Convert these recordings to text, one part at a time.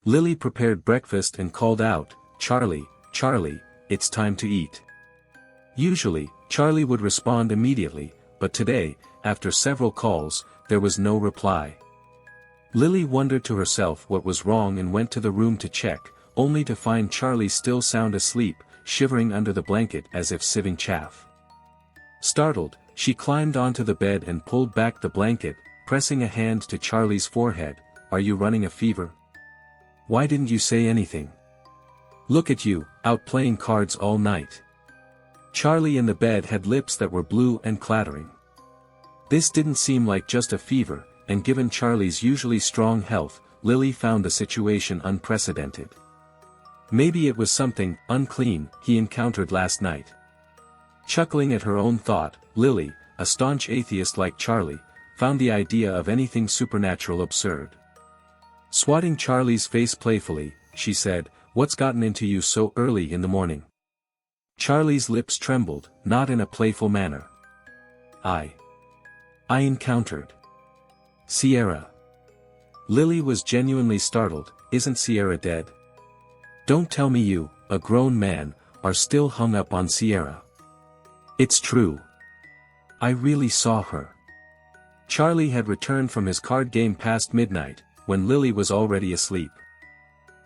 Lily prepared breakfast and called out, "Charlie, Charlie, it's time to eat." Usually, Charlie would respond immediately, but today, after several calls, there was no reply. Lily wondered to herself what was wrong and went to the room to check, only to find Charlie still sound asleep, shivering under the blanket as if sieving chaff. Startled, she climbed onto the bed and pulled back the blanket, pressing a hand to Charlie's forehead. "Are you running a fever? Why didn't you say anything? Look at you, out playing cards all night." Charlie in the bed had lips that were blue and clattering. This didn't seem like just a fever, and given Charlie's usually strong health, Lily found the situation unprecedented. Maybe it was something unclean he encountered last night. Chuckling at her own thought, Lily, a staunch atheist like Charlie, found the idea of anything supernatural absurd. Swatting Charlie's face playfully, she said, "What's gotten into you so early in the morning?" Charlie's lips trembled, not in a playful manner. I encountered Sierra." Lily was genuinely startled. "Isn't Sierra dead? Don't tell me you, a grown man, are still hung up on Sierra." "It's true. I really saw her." Charlie had returned from his card game past midnight, when Lily was already asleep.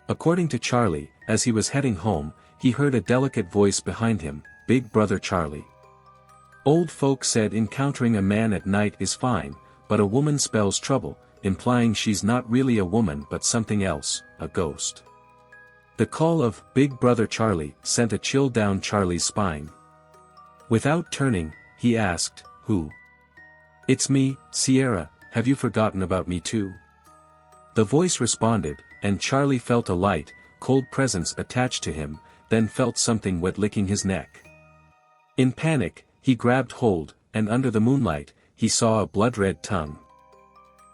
According to Charlie, as he was heading home, he heard a delicate voice behind him, "Big brother Charlie. Old folk said encountering a man at night is fine, but a woman spells trouble," implying she's not really a woman but something else, a ghost. The call of "Big brother Charlie" sent a chill down Charlie's spine. Without turning, he asked, "Who?" "It's me, Sierra. Have you forgotten about me too?" The voice responded, and Charlie felt a light, cold presence attached to him, then felt something wet licking his neck. In panic, he grabbed hold, and under the moonlight, he saw a blood-red tongue.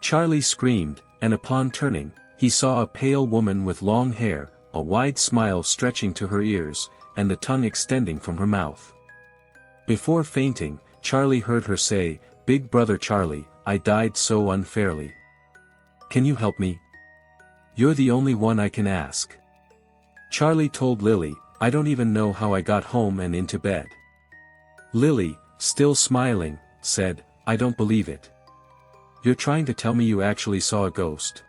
Charlie screamed, and upon turning, he saw a pale woman with long hair, a wide smile stretching to her ears, and the tongue extending from her mouth. Before fainting, Charlie heard her say, "Big brother Charlie, I died so unfairly. Can you help me? You're the only one I can ask." Charlie told Lily, "I don't even know how I got home and into bed." Lily, still smiling, said, "I don't believe it. You're trying to tell me you actually saw a ghost?"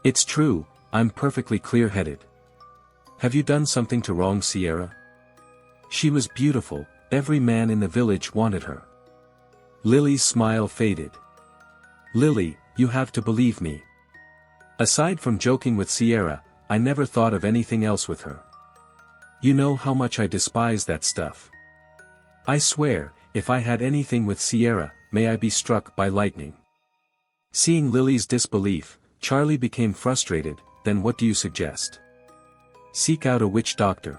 "It's true, I'm perfectly clear-headed. Have you done something to wrong Sierra? She was beautiful, every man in the village wanted her." Lily's smile faded. "Lily, you have to believe me. Aside from joking with Sierra, I never thought of anything else with her. You know how much I despise that stuff. I swear, if I had anything with Sierra, may I be struck by lightning." Seeing Lily's disbelief, Charlie became frustrated. "Then what do you suggest?" "Seek out a witch doctor."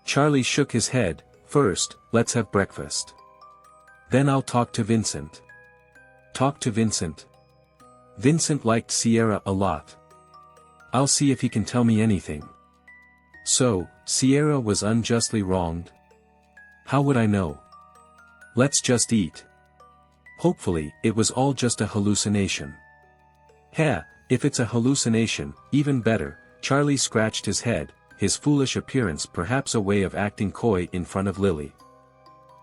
Charlie shook his head. "First, let's have breakfast. Then I'll talk to Vincent." "Talk to Vincent?" "Vincent liked Sierra a lot. I'll see if he can tell me anything." "So, Sierra was unjustly wronged?" "How would I know? Let's just eat. Hopefully, it was all just a hallucination." "Heh, if it's a hallucination, even better." Charlie scratched his head, his foolish appearance perhaps a way of acting coy in front of Lily.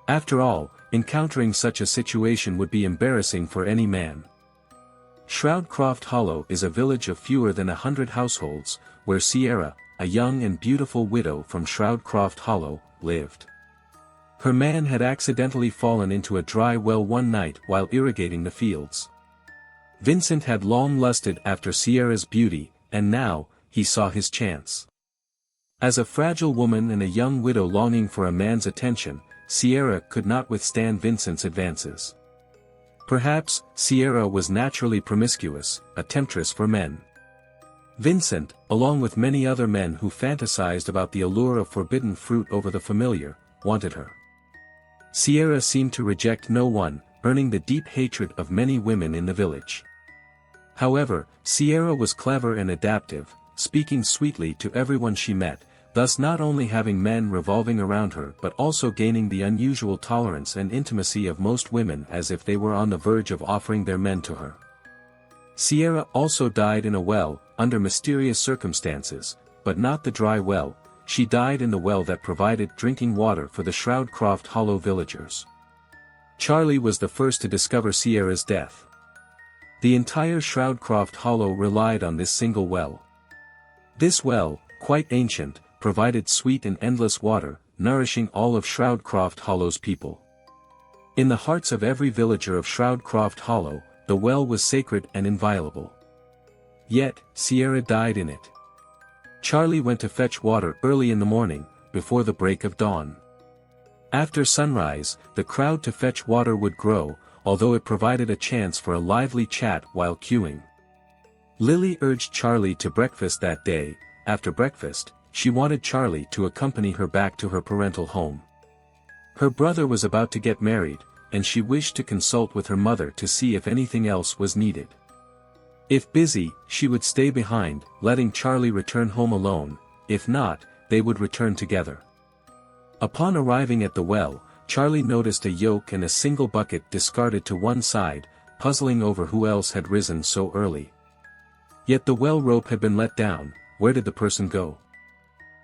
After all, encountering such a situation would be embarrassing for any man. Shroudcroft Hollow is a village of fewer than 100 households, where Sierra, a young and beautiful widow from Shroudcroft Hollow, lived. Her man had accidentally fallen into a dry well one night while irrigating the fields. Vincent had long lusted after Sierra's beauty, and now, he saw his chance. As a fragile woman and a young widow longing for a man's attention, Sierra could not withstand Vincent's advances. Perhaps, Sierra was naturally promiscuous, a temptress for men. Vincent, along with many other men who fantasized about the allure of forbidden fruit over the familiar, wanted her. Sierra seemed to reject no one, earning the deep hatred of many women in the village. However, Sierra was clever and adaptive, speaking sweetly to everyone she met, thus not only having men revolving around her but also gaining the unusual tolerance and intimacy of most women as if they were on the verge of offering their men to her. Sierra also died in a well, under mysterious circumstances, but not the dry well. She died in the well that provided drinking water for the Shroudcroft Hollow villagers. Charlie was the first to discover Sierra's death. The entire Shroudcroft Hollow relied on this single well. This well, quite ancient, provided sweet and endless water, nourishing all of Shroudcroft Hollow's people. In the hearts of every villager of Shroudcroft Hollow, the well was sacred and inviolable. Yet, Sierra died in it. Charlie went to fetch water early in the morning, before the break of dawn. After sunrise, the crowd to fetch water would grow, although it provided a chance for a lively chat while queuing. Lily urged Charlie to breakfast that day. After breakfast, she wanted Charlie to accompany her back to her parental home. Her brother was about to get married, and she wished to consult with her mother to see if anything else was needed. If busy, she would stay behind, letting Charlie return home alone. If not, they would return together. Upon arriving at the well, Charlie noticed a yoke and a single bucket discarded to one side, puzzling over who else had risen so early. Yet the well rope had been let down. Where did the person go?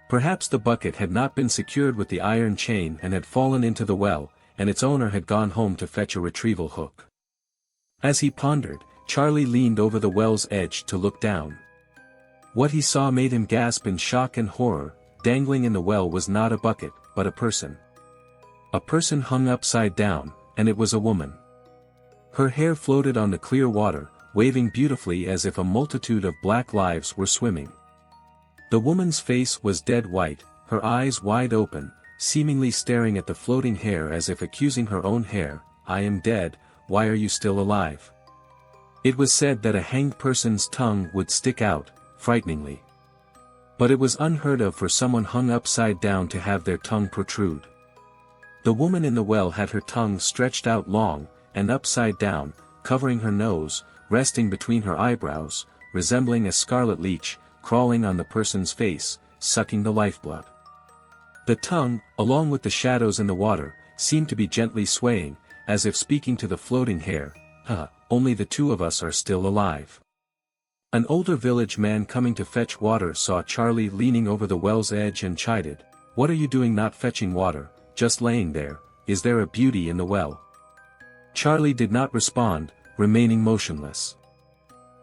Perhaps the bucket had not been secured with the iron chain and had fallen into the well, and its owner had gone home to fetch a retrieval hook. As he pondered, Charlie leaned over the well's edge to look down. What he saw made him gasp in shock and horror. Dangling in the well was not a bucket, but a person. A person hung upside down, and it was a woman. Her hair floated on the clear water, waving beautifully as if a multitude of black lives were swimming. The woman's face was dead white, her eyes wide open, seemingly staring at the floating hair as if accusing her own hair. "I am dead, why are you still alive?" It was said that a hanged person's tongue would stick out, frighteningly. But it was unheard of for someone hung upside down to have their tongue protrude. The woman in the well had her tongue stretched out long, and upside down, covering her nose, resting between her eyebrows, resembling a scarlet leech, crawling on the person's face, sucking the lifeblood. The tongue, along with the shadows in the water, seemed to be gently swaying, as if speaking to the floating hair. Only the two of us are still alive." An older village man coming to fetch water saw Charlie leaning over the well's edge and chided, "What are you doing not fetching water, just laying there? Is there a beauty in the well?" Charlie did not respond, remaining motionless.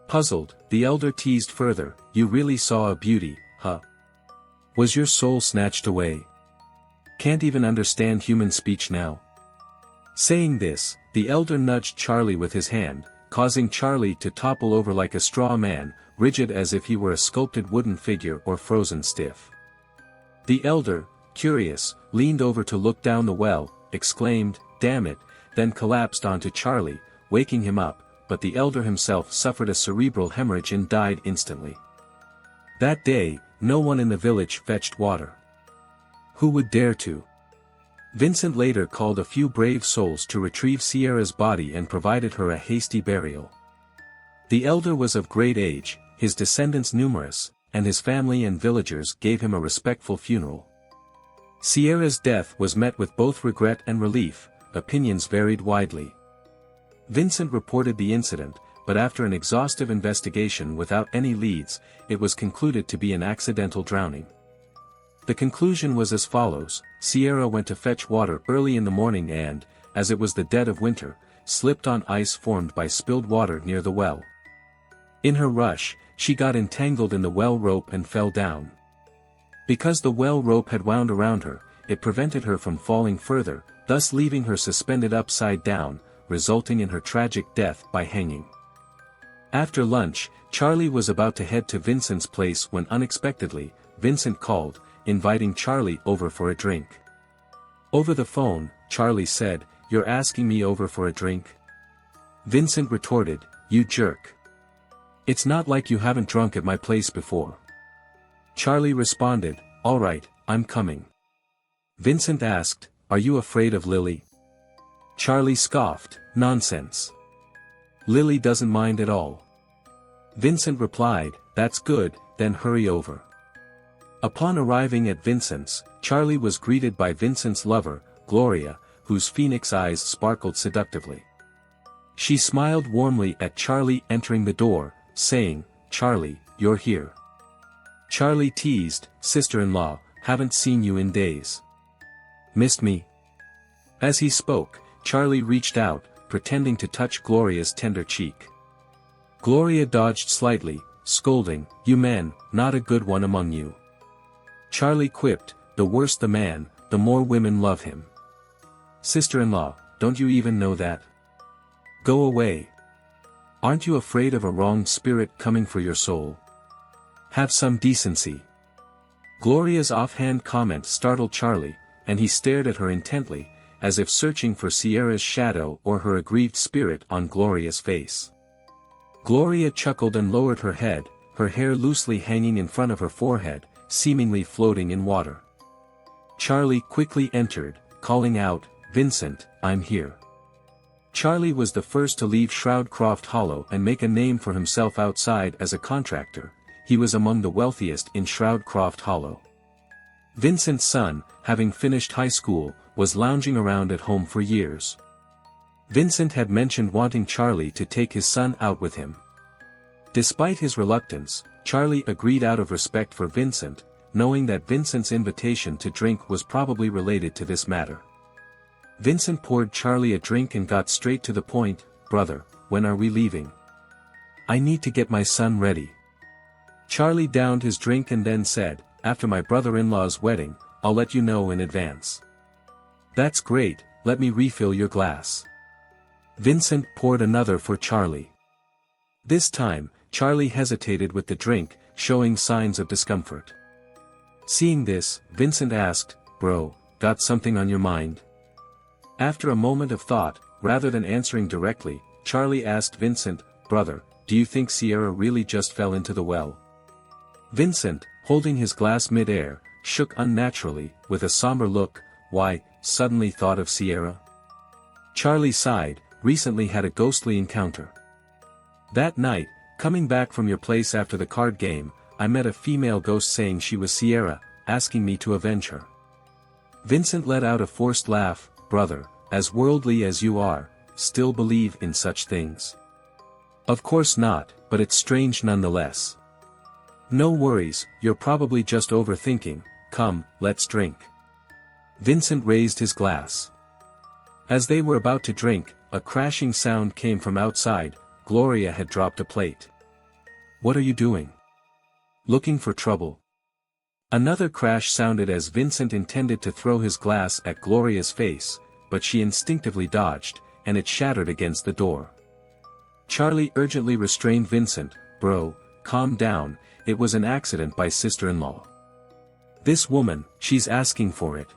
Puzzled, the elder teased further, "You really saw a beauty, huh? Was your soul snatched away? Can't even understand human speech now?" Saying this, the elder nudged Charlie with his hand, causing Charlie to topple over like a straw man, rigid as if he were a sculpted wooden figure or frozen stiff. The elder, curious, leaned over to look down the well, exclaimed, "Damn it," then collapsed onto Charlie, waking him up, but the elder himself suffered a cerebral hemorrhage and died instantly. That day, no one in the village fetched water. Who would dare to? Vincent later called a few brave souls to retrieve Sierra's body and provided her a hasty burial. The elder was of great age, his descendants numerous, and his family and villagers gave him a respectful funeral. Sierra's death was met with both regret and relief. Opinions varied widely. Vincent reported the incident, but after an exhaustive investigation without any leads, it was concluded to be an accidental drowning. The conclusion was as follows: Sierra went to fetch water early in the morning and, as it was the dead of winter, slipped on ice formed by spilled water near the well. In her rush, she got entangled in the well rope and fell down. Because the well rope had wound around her, it prevented her from falling further, thus leaving her suspended upside down, resulting in her tragic death by hanging. After lunch, Charlie was about to head to Vincent's place when unexpectedly, Vincent called, inviting Charlie over for a drink. Over the phone, Charlie said, "You're asking me over for a drink?" Vincent retorted, "You jerk. It's not like you haven't drunk at my place before." Charlie responded, "All right, I'm coming." Vincent asked, "Are you afraid of Lily?" Charlie scoffed, "Nonsense. Lily doesn't mind at all." Vincent replied, "That's good, then hurry over." Upon arriving at Vincent's, Charlie was greeted by Vincent's lover, Gloria, whose phoenix eyes sparkled seductively. She smiled warmly at Charlie entering the door, saying, "Charlie, you're here. Charlie teased, sister-in-law, haven't seen you in days. Missed me? As he spoke, Charlie reached out, pretending to touch Gloria's tender cheek. Gloria dodged slightly, scolding, you men, not a good one among you. Charlie quipped, the worse the man, the more women love him. Sister-in-law, don't you even know that? Go away. Aren't you afraid of a wronged spirit coming for your soul? Have some decency. Gloria's offhand comment startled Charlie, and he stared at her intently, as if searching for Sierra's shadow or her aggrieved spirit on Gloria's face. Gloria chuckled and lowered her head, her hair loosely hanging in front of her forehead, seemingly floating in water. Charlie quickly entered, calling out, Vincent, I'm here. Charlie was the first to leave Shroudcroft Hollow and make a name for himself outside as a contractor. He was among the wealthiest in Shroudcroft Hollow. Vincent's son, having finished high school, was lounging around at home for years. Vincent had mentioned wanting Charlie to take his son out with him. Despite his reluctance, Charlie agreed out of respect for Vincent, knowing that Vincent's invitation to drink was probably related to this matter. Vincent poured Charlie a drink and got straight to the point, brother, when are we leaving? I need to get my son ready. Charlie downed his drink and then said, after my brother-in-law's wedding, I'll let you know in advance. That's great, let me refill your glass. Vincent poured another for Charlie. This time, Charlie hesitated with the drink, showing signs of discomfort. Seeing this, Vincent asked, bro, got something on your mind? After a moment of thought, rather than answering directly, Charlie asked Vincent, brother, do you think Sierra really just fell into the well? Vincent, holding his glass mid-air, shook unnaturally, with a somber look, why, suddenly thought of Sierra? Charlie sighed, recently had a ghostly encounter. That night, coming back from your place after the card game, I met a female ghost saying she was Sierra, asking me to avenge her. Vincent let out a forced laugh, brother, as worldly as you are, still believe in such things? Of course not, but it's strange nonetheless. No worries, you're probably just overthinking, come, let's drink. Vincent raised his glass. As they were about to drink, a crashing sound came from outside. Gloria had dropped a plate. What are you doing? Looking for trouble? Another crash sounded as Vincent intended to throw his glass at Gloria's face, but she instinctively dodged, and it shattered against the door. Charlie urgently restrained Vincent, bro, calm down, it was an accident by sister-in-law. This woman, she's asking for it.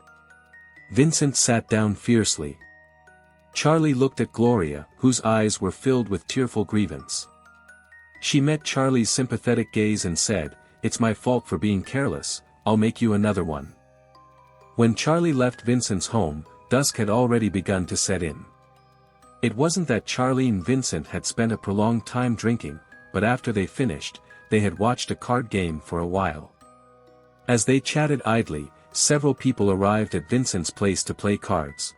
Vincent sat down fiercely. Charlie looked at Gloria, whose eyes were filled with tearful grievance. She met Charlie's sympathetic gaze and said, it's my fault for being careless, I'll make you another one. When Charlie left Vincent's home, dusk had already begun to set in. It wasn't that Charlie and Vincent had spent a prolonged time drinking, but after they finished, they had watched a card game for a while. As they chatted idly, several people arrived at Vincent's place to play cards.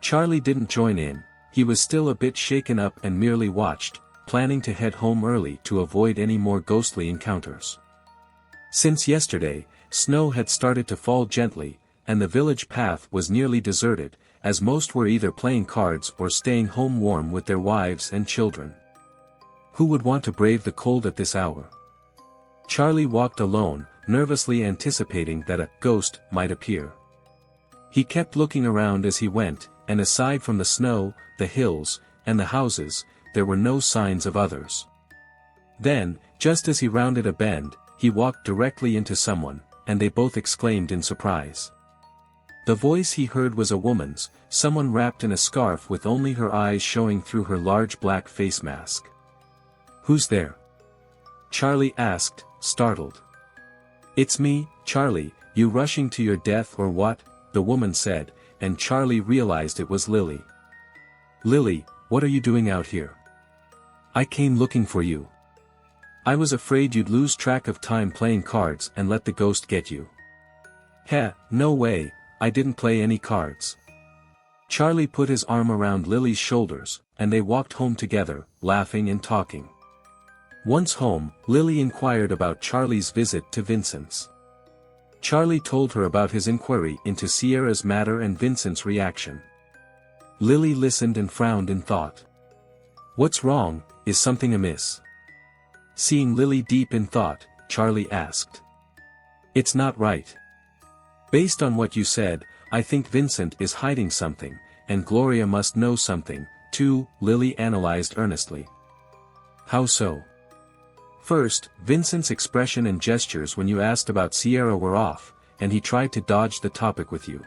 Charlie didn't join in, he was still a bit shaken up and merely watched, planning to head home early to avoid any more ghostly encounters. Since yesterday, snow had started to fall gently, and the village path was nearly deserted, as most were either playing cards or staying home warm with their wives and children. Who would want to brave the cold at this hour? Charlie walked alone, nervously anticipating that a ghost might appear. He kept looking around as he went, and aside from the snow, the hills, and the houses, there were no signs of others. Then, just as he rounded a bend, he walked directly into someone, and they both exclaimed in surprise. The voice he heard was a woman's, someone wrapped in a scarf with only her eyes showing through her large black face mask. Who's there? Charlie asked, startled. It's me, Charlie, you rushing to your death or what? The woman said, and Charlie realized it was Lily. Lily, what are you doing out here? I came looking for you. I was afraid you'd lose track of time playing cards and let the ghost get you. Heh, no way, I didn't play any cards. Charlie put his arm around Lily's shoulders, and they walked home together, laughing and talking. Once home, Lily inquired about Charlie's visit to Vincent's. Charlie told her about his inquiry into Sierra's matter and Vincent's reaction. Lily listened and frowned in thought. "What's wrong? Is something amiss?" Seeing Lily deep in thought, Charlie asked. "It's not right. Based on what you said, I think Vincent is hiding something, and Gloria must know something, too," Lily analyzed earnestly. "How so?" "First, Vincent's expression and gestures when you asked about Sierra were off, and he tried to dodge the topic with you.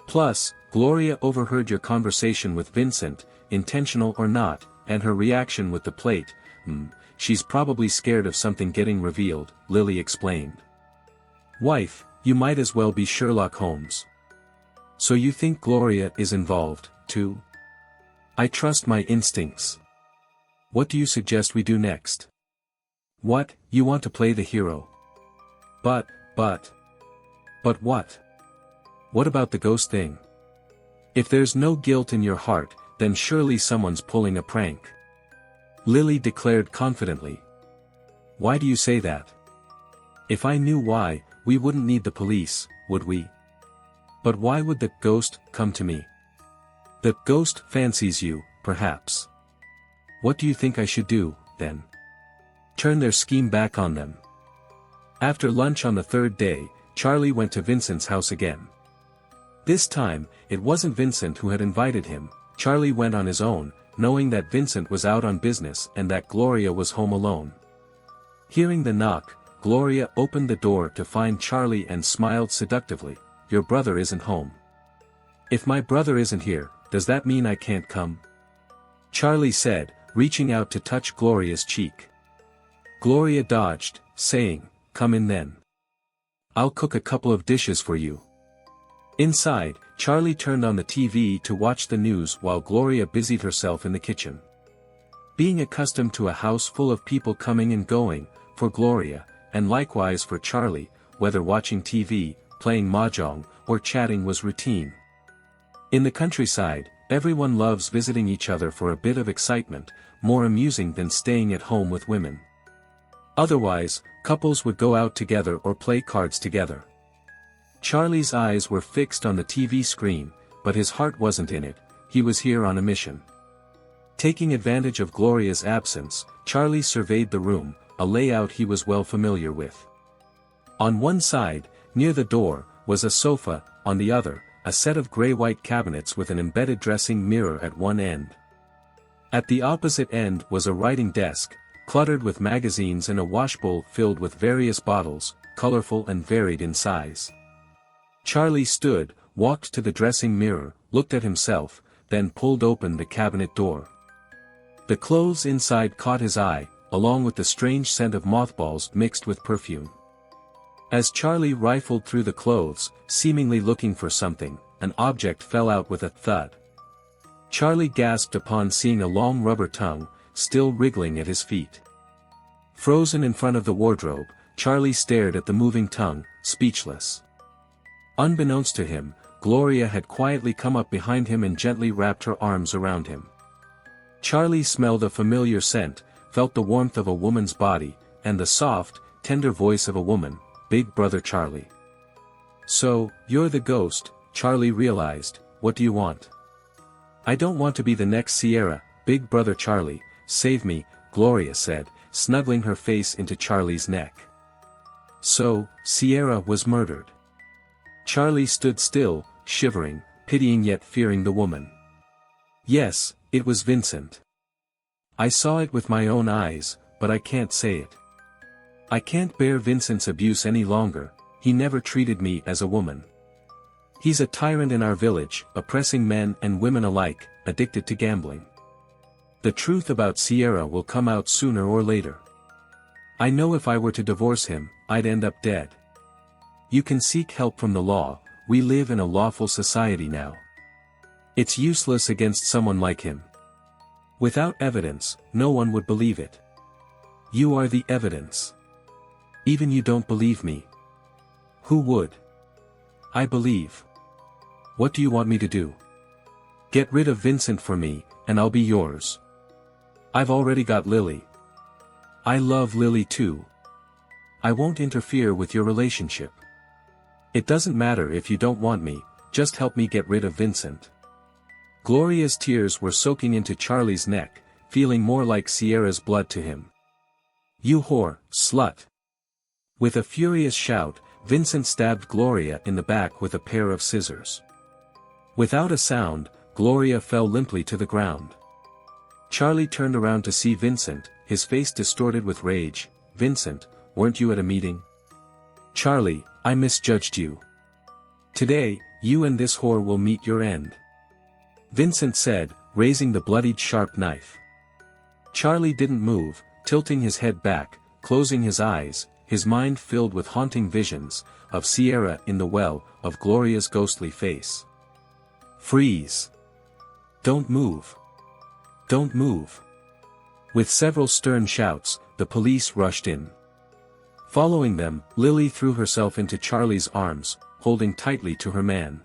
Plus, Gloria overheard your conversation with Vincent, intentional or not, and her reaction with the plate. She's probably scared of something getting revealed," Lily explained. "Wife, you might as well be Sherlock Holmes. So you think Gloria is involved, too?" "I trust my instincts. What do you suggest we do next?" "What, you want to play the hero? But what? What about the ghost thing? If there's no guilt in your heart, then surely someone's pulling a prank," Lily declared confidently. "Why do you say that? If I knew why, we wouldn't need the police, would we? But why would the ghost come to me?" "The ghost fancies you, perhaps." "What do you think I should do, then? Turn their scheme back on them?" After lunch on the third day, Charlie went to Vincent's house again. This time, it wasn't Vincent who had invited him. Charlie went on his own, knowing that Vincent was out on business and that Gloria was home alone. Hearing the knock, Gloria opened the door to find Charlie and smiled seductively. "Your brother isn't home." "If my brother isn't here, does that mean I can't come?" Charlie said, reaching out to touch Gloria's cheek. Gloria dodged, saying, "Come in then. I'll cook a couple of dishes for you." Inside, Charlie turned on the TV to watch the news while Gloria busied herself in the kitchen. Being accustomed to a house full of people coming and going, for Gloria, and likewise for Charlie, whether watching TV, playing mahjong, or chatting was routine. In the countryside, everyone loves visiting each other for a bit of excitement, more amusing than staying at home with women. Otherwise, couples would go out together or play cards together. Charlie's eyes were fixed on the TV screen, but his heart wasn't in it. He was here on a mission. Taking advantage of Gloria's absence, Charlie surveyed the room, a layout he was well familiar with. On one side, near the door, was a sofa, on the other, a set of gray-white cabinets with an embedded dressing mirror at one end. At the opposite end was a writing desk, cluttered with magazines and a washbowl filled with various bottles, colorful and varied in size. Charlie stood, walked to the dressing mirror, looked at himself, then pulled open the cabinet door. The clothes inside caught his eye, along with the strange scent of mothballs mixed with perfume. As Charlie rifled through the clothes, seemingly looking for something, an object fell out with a thud. Charlie gasped upon seeing a long rubber tongue, still wriggling at his feet. Frozen in front of the wardrobe, Charlie stared at the moving tongue, speechless. Unbeknownst to him, Gloria had quietly come up behind him and gently wrapped her arms around him. Charlie smelled a familiar scent, felt the warmth of a woman's body, and the soft, tender voice of a woman, Big Brother Charlie. "So, you're the ghost," Charlie realized. "What do you want?" "I don't want to be the next Sierra, Big Brother Charlie, save me," Gloria said, snuggling her face into Charlie's neck. "So, Sierra was murdered." Charlie stood still, shivering, pitying yet fearing the woman. "Yes, it was Vincent. I saw it with my own eyes, but I can't say it. I can't bear Vincent's abuse any longer. He never treated me as a woman. He's a tyrant in our village, oppressing men and women alike, addicted to gambling. The truth about Sierra will come out sooner or later. I know if I were to divorce him, I'd end up dead. You can seek help from the law. We live in a lawful society now. It's useless against someone like him. Without evidence, no one would believe it. You are the evidence. Even you don't believe me. Who would? I believe. What do you want me to do? Get rid of Vincent for me, and I'll be yours. I've already got Lily. I love Lily too. I won't interfere with your relationship. It doesn't matter if you don't want me, just help me get rid of Vincent. Gloria's tears were soaking into Charlie's neck, feeling more like Sierra's blood to him. You whore, slut. With a furious shout, Vincent stabbed Gloria in the back with a pair of scissors. Without a sound, Gloria fell limply to the ground. Charlie turned around to see Vincent, his face distorted with rage. Vincent, weren't you at a meeting? Charlie, I misjudged you. Today, you and this whore will meet your end. Vincent said, raising the bloodied sharp knife. Charlie didn't move, tilting his head back, closing his eyes, his mind filled with haunting visions, of Sierra in the well, of Gloria's ghostly face. Freeze! Don't move! Don't move! With several stern shouts, the police rushed in. Following them, Lily threw herself into Charlie's arms, holding tightly to her man.